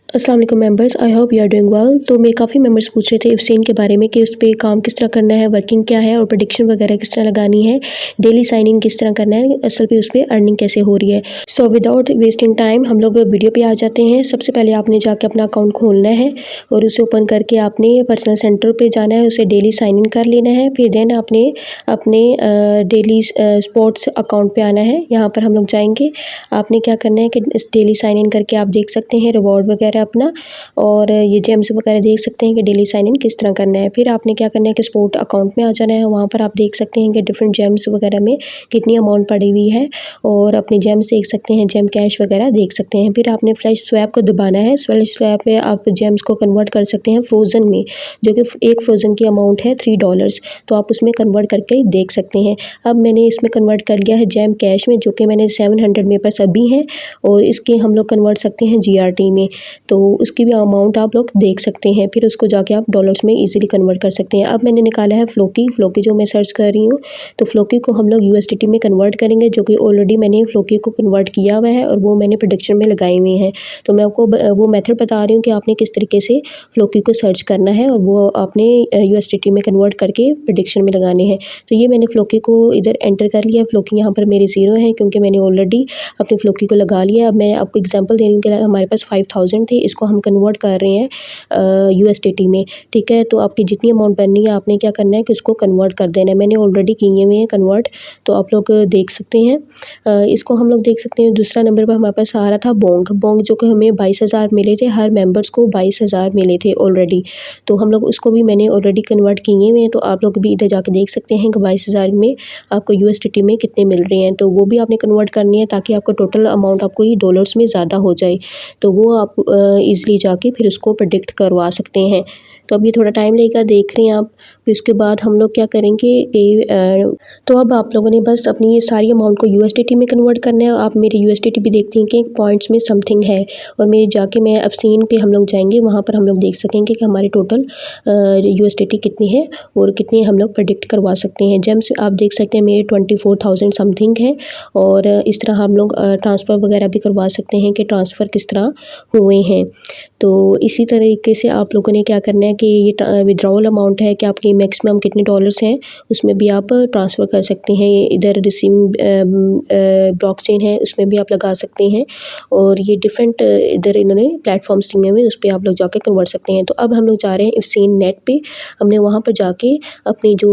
अस्सलाम वालेकुम members, I hope you are doing well. तो मेरे काफ़ी मेंबर्स पूछ रहे थे इफ्सीन के बारे में कि उस पे काम किस तरह करना है, वर्किंग क्या है और प्रेडिक्शन वगैरह किस तरह लगानी है, डेली साइन इन किस तरह करना है, असल पे उस पे अर्निंग कैसे हो रही है। सो विदाउट वेस्टिंग टाइम हम लोग वीडियो पे आ जाते हैं। सबसे पहले आपने जाके अपना अकाउंट खोलना है और उसे ओपन करके आपने पर्सनल सेंटर पर जाना है, उसे डेली साइन इन कर लेना है। फिर देन आपने अपने डेली स्पोर्ट्स अकाउंट पे आना है। यहाँ पर हम लोग जाएंगे, आपने क्या करना है कि इस डेली साइन इन करके आप देख सकते हैं रिवॉर्ड वगैरह अपना, और ये जेम्स वगैरह देख सकते हैं कि डेली साइन इन किस तरह करना है। फिर आपने क्या करना है कि स्पोर्ट अकाउंट में आ जाना है। वहाँ पर आप देख सकते हैं कि डिफरेंट जेम्स वगैरह में कितनी अमाउंट पड़ी हुई है और अपने जेम्स देख सकते हैं, जेम कैश वगैरह देख सकते हैं। फिर आपने फ्लैश स्वैप को दबाना है। फ्लैश स्वैप में आप जेम्स को कन्वर्ट कर सकते हैं फ्रोज़न में, जो कि एक फ्रोज़न की अमाउंट है $3, तो आप उसमें कन्वर्ट करके देख सकते हैं। अब मैंने इसमें कन्वर्ट कर लिया है जेम कैश में, जो कि मैंने 700 मेरे पास अभी हैं, और इसके हम लोग कन्वर्ट सकते हैं GRT में, तो उसकी भी अमाउंट आप लोग देख सकते हैं। फिर उसको जाके आप डॉलर्स में इजीली कन्वर्ट कर सकते हैं। अब मैंने निकाला है फ्लोकी जो मैं सर्च कर रही हूँ, तो फ्लोकी को हम लोग USDT में कन्वर्ट करेंगे, जो कि ऑलरेडी मैंने फ्लोकी को कन्वर्ट किया हुआ है और वो मैंने प्रेडिक्शन में लगाए हुए हैं। तो मैं आपको वो मेथड बता रही हूँ कि आपने किस तरीके से फ्लोकी को सर्च करना है और वो आपने USDT में कन्वर्ट करके प्रेडिक्शन में लगाने हैं। तो ये मैंने फ्लोकी को इधर एंटर कर लिया। फ्लोकी यहाँ पर मेरे 0 है क्योंकि मैंने ऑलरेडी अपनी फ्लोकी को लगा लिया। अब मैं आपको एग्जांपल दे रही हूँ कि हमारे पास 5000 थे, इसको हम कन्वर्ट कर रहे हैं USDT में, ठीक है। तो आपकी जितनी अमाउंट बननी है आपने क्या करना है कि उसको कन्वर्ट कर देना है। मैंने ऑलरेडी किए हुए हैं कन्वर्ट, तो आप लोग देख सकते हैं। इसको हम लोग देख सकते हैं। दूसरा नंबर पर हमारे पास आ रहा था बोंग, जो कि हमें 22,000 मिले थे, हर मेंबर्स को 22,000 मिले थे ऑलरेडी। तो हम लोग उसको भी मैंने ऑलरेडी कन्वर्ट किए हुए हैं, तो आप लोग भी इधर जाके देख सकते हैं कि 22,000 में आपको USDT में कितने मिल रहे हैं। तो वो भी आपने कन्वर्ट करनी है ताकि आपको टोटल अमाउंट आपको ये डॉलर्स में ज़्यादा हो जाए, तो वो आप ईज़िली जाके फिर उसको प्रेडिक्ट करवा सकते हैं। तो अब ये थोड़ा टाइम लगेगा, देख रहे हैं आप। फिर उसके बाद हम लोग क्या करेंगे कि तो अब आप लोगों ने बस अपनी ये सारी अमाउंट को USDT में कन्वर्ट करना है। आप मेरे USDT भी देखते हैं कि पॉइंट्स में समथिंग है, और मेरे जाके मैं अब सीन पे हम लोग जाएंगे, वहाँ पर हम लोग देख सकेंगे कि हमारे टोटल USDT कितनी है और कितनी हम लोग प्रेडिक्ट करवा सकते हैं। जेम्स आप देख सकते हैं मेरे 24,000 समथिंग है, और इस तरह हम लोग ट्रांसफ़र वगैरह भी करवा सकते हैं कि ट्रांसफ़र किस तरह हुए हैं। तो इसी तरीके से आप लोगों ने क्या करना है कि ये विड्रॉवल अमाउंट है कि आपकी मैक्सिमम कितने डॉलर्स हैं, उसमें भी आप ट्रांसफ़र कर सकते हैं। इधर रिसीविंग ब्लॉकचेन है, उसमें भी आप लगा सकते हैं, और ये डिफरेंट इधर इन्होंने प्लेटफॉर्म्स दिए हुए, उस पर आप लोग जाके कन्वर्ट सकते हैं। तो अब हम लोग जा रहे हैं इफ्सीन नेट पे। हमने वहाँ पर जाके अपने जो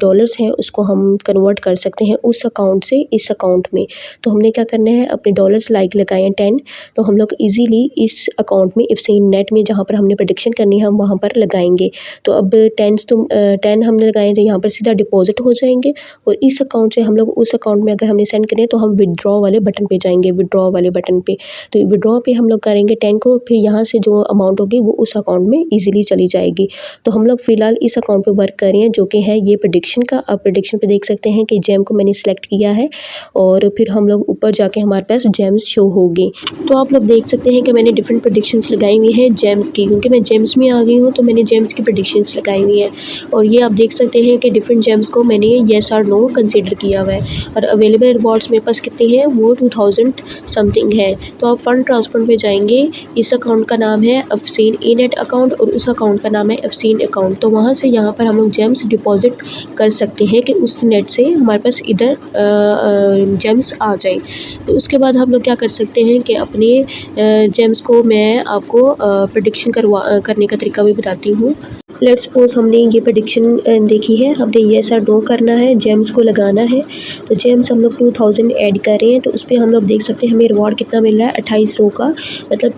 डॉलर्स हैं उसको हम कन्वर्ट कर सकते हैं उस अकाउंट से इस अकाउंट में। तो हमने क्या करना है, अपने डॉलर्स लाइक लगाए हैं 10, तो हम लोग ईजीली इस अकाउंट में इफ्सीन नेट में जहाँ पर हमने प्रेडिक्शन करनी है हम वहाँ पर लगाएंगे। तो अब 10 हमने लगाए, तो यहाँ पर सीधा डिपॉजिट हो जाएंगे, और इस अकाउंट से हम लोग उस अकाउंट में अगर हमने सेंड करें तो हम विड्रॉ वाले बटन पे जाएंगे, विड्रॉ वाले बटन पे। तो विड्रॉ पे हम लोग करेंगे 10 को, फिर यहाँ से जो अमाउंट होगी वो उस अकाउंट में ईजिली चली जाएगी। तो हम लोग फ़िलहाल इस अकाउंट पे वर्क कर रहे हैं, जो कि है ये प्रेडिक्शन का। आप प्रेडिक्शन पे देख सकते हैं कि जेम को मैंने सिलेक्ट किया है, और फिर हम लोग ऊपर जाके हमारे पास जेम्स शो होगी। तो आप लोग देख सकते हैं कि मैंने डिफरेंट प्रेडिक्शंस लगाई हुई हैं जेम्स की, क्योंकि मैं जेम्स में आ गई हूँ तो मैंने जेम्स की प्रेडिक्शंस लगाई हुई हैं। और ये आप देख सकते हैं कि डिफरेंट जेम्स को मैंने येस और नो कंसीडर किया हुआ है, और अवेलेबल रिवॉर्ड्स मेरे पास कितनी हैं, वो 2000 समथिंग है। तो आप फंड ट्रांसफर पे जाएंगे, इस अकाउंट का नाम है अफसीन ई-नेट अकाउंट और उस अकाउंट का नाम है अफसीन अकाउंट। तो वहाँ से यहाँ पर हम लोग जेम्स डिपॉजिट कर सकते हैं कि उस नेट से हमारे पास इधर जेम्स आ जाए। तो उसके बाद हम लोग क्या कर सकते हैं कि अपने जेम्स को मैं आपको प्रेडिक्शन करने का तरीका भी बताती हूँ। लेट्स सपोज हमने ये प्रेडिक्शन देखी है, हमने येस और नो करना है, जेम्स को लगाना है। तो जेम्स हम लोग 2000 ऐड कर रहे हैं, तो उस पर हम लोग देख सकते हैं हमें रिवॉर्ड कितना मिल रहा है, 2800 का, मतलब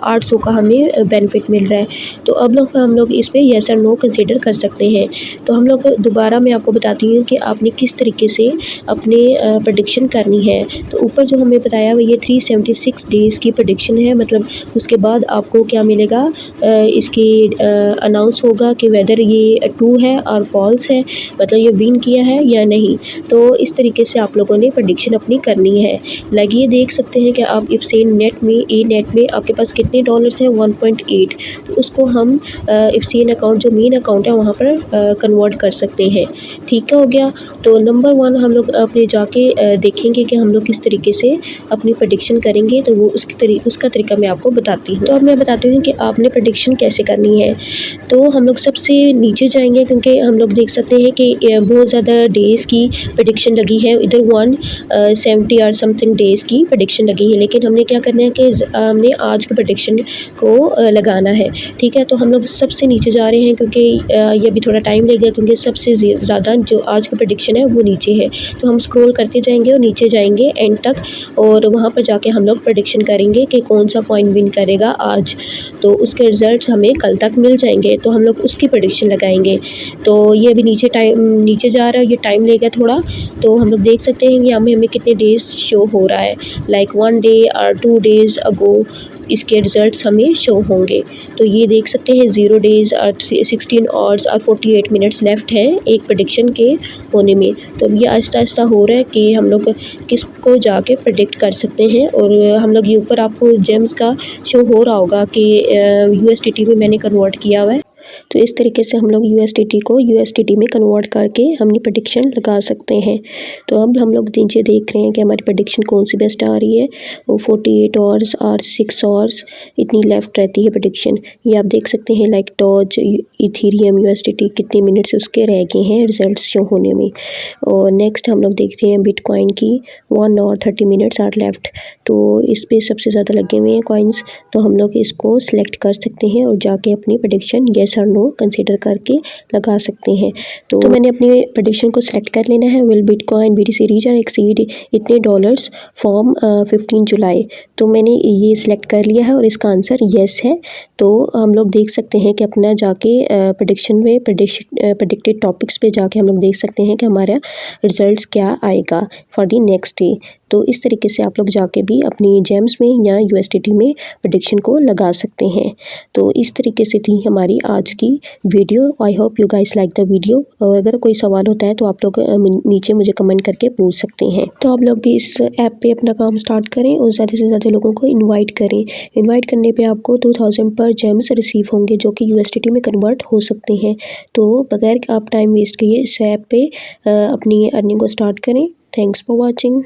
800 का हमें बेनिफिट मिल रहा है। तो अब हम लोग इस पर येस और नो कंसीडर कर सकते हैं। तो हम लोग दोबारा मैं आपको बताती हूँ कि आपने किस तरीके से अपने प्रेडिक्शन करनी है। तो ऊपर जो हमें बताया वो ये 376 डेज़ की प्रेडिक्शन है, मतलब उसके बाद आपको क्या मिलेगा, इसकी अनाउंस होगा होगा कि वेदर ये ट्रू है और फॉल्स है, मतलब ये विन किया है या नहीं। तो इस तरीके से आप लोगों ने प्रेडिक्शन अपनी करनी है। लाइक ये देख सकते हैं कि आप इफ्सेन नेट में नेट में आपके पास कितने डॉलर्स हैं, 1.8। तो उसको हम इफ्सेन अकाउंट जो मेन अकाउंट है वहाँ पर कन्वर्ट कर सकते हैं। ठीक हो गया। तो नंबर 1 हम लोग अपने जाके देखेंगे कि हम लोग किस तरीके से अपनी प्रेडिक्शन करेंगे, तो वो उसका तरीका मैं आपको बताती हूँ। तो अब मैं बताती हूँ कि आपने प्रेडिक्शन कैसे करनी है। तो हम लोग सबसे नीचे जाएंगे क्योंकि हम लोग देख सकते हैं कि बहुत ज़्यादा डेज़ की प्रेडिक्शन लगी है, इधर 170 और समथिंग डेज़ की प्रेडिक्शन लगी है। लेकिन हमने क्या करना है कि हमने आज की प्रेडिक्शन को लगाना है। ठीक है, तो हम लोग सबसे नीचे जा रहे हैं क्योंकि ये भी थोड़ा टाइम लगेगा क्योंकि सबसे ज़्यादा जो आज की प्रेडिक्शन है वो नीचे है। तो हम स्क्रॉल करते जाएंगे और नीचे जाएंगे एंड तक, और वहाँ पर जाके हम लोग प्रेडिक्शन करेंगे कि कौन सा कॉइन विन करेगा आज। तो उसके रिज़ल्ट्स हमें कल तक मिल जाएंगे, तो हम लोग उसकी प्रेडिक्शन लगाएंगे। तो ये अभी नीचे जा रहा है, ये टाइम लेगा थोड़ा। तो हम लोग देख सकते हैं कि हमें कितने डेज़ शो हो रहा है, लाइक 1 डे और 2 डेज़ अगो इसके रिज़ल्ट्स हमें शो होंगे। तो ये देख सकते हैं 0 डेज़ और 16 आवर्स और 48 मिनट्स लेफ़्ट हैं एक प्रेडिक्शन के होने में। तो अब ये आहिस्ता-आहिस्ता हो रहा है कि हम लोग किसको जाके प्रेडिक्ट कर सकते हैं। और हम लोग ये ऊपर आपको जेम्स का शो हो रहा होगा कि यूएसडीटी में मैंने कन्वर्ट किया हुआ है। तो इस तरीके से हम लोग यूएसडीटी को यूएसडीटी में कन्वर्ट करके अपनी प्रेडिक्शन लगा सकते हैं। तो अब हम लोग नीचे देख रहे हैं कि हमारी प्रेडिक्शन कौन सी बेस्ट आ रही है। वो 48 आवर्स और 6 आवर्स इतनी लेफ़्ट रहती है प्रेडिक्शन। ये आप देख सकते हैं लाइक डॉज, इथेरियम, यूएसडीटी कितने मिनट्स उसके रह गए हैं रिजल्ट्स शो होने में। और नेक्स्ट हम लोग देखते हैं बिटकॉइन की 1 और 30 मिनट्स आर लेफ़्ट। तो इस पे सबसे ज़्यादा लगे हुए हैं कॉइन्स, तो हम लोग इसको सिलेक्ट कर सकते हैं और जाके अपनी प्रेडिक्शन येस और नो कंसीडर करके लगा सकते हैं। तो मैंने अपनी प्रेडिक्शन को सिलेक्ट कर लेना है। विल बिटकॉइन बीटीसी रीच और एक्सीड इतने डॉलर्स फ्रॉम 15 जुलाई। तो मैंने ये सिलेक्ट कर लिया है और इसका आंसर येस है। तो हम लोग देख सकते हैं कि अपना जाके प्रेडिक्शन में प्रेडिक्टेड टॉपिक्स पे जाके हम लोग देख सकते हैं कि हमारा रिजल्ट्स क्या आएगा फॉर द नेक्स्ट डे। तो इस तरीके से आप लोग जाके भी अपनी जेम्स में या यूएसडीटी में प्रेडिक्शन को लगा सकते हैं। तो इस तरीके से थी हमारी आज की video. I hope you guys like the video. और अगर कोई सवाल होता है तो आप लोग नीचे मुझे कमेंट करके पूछ सकते हैं। तो आप लोग भी इस ऐप पे अपना काम स्टार्ट करें और ज़्यादा से ज़्यादा लोगों को इन्वाइट करें। इन्वाइट करने पे आपको 2000 पर जेम्स रिसीव होंगे जो कि यूएसडीटी में कन्वर्ट हो सकते हैं। तो बगैर आप टाइम वेस्ट किए इस ऐप पे अपनी अर्निंग को स्टार्ट करें। Thanks for watching.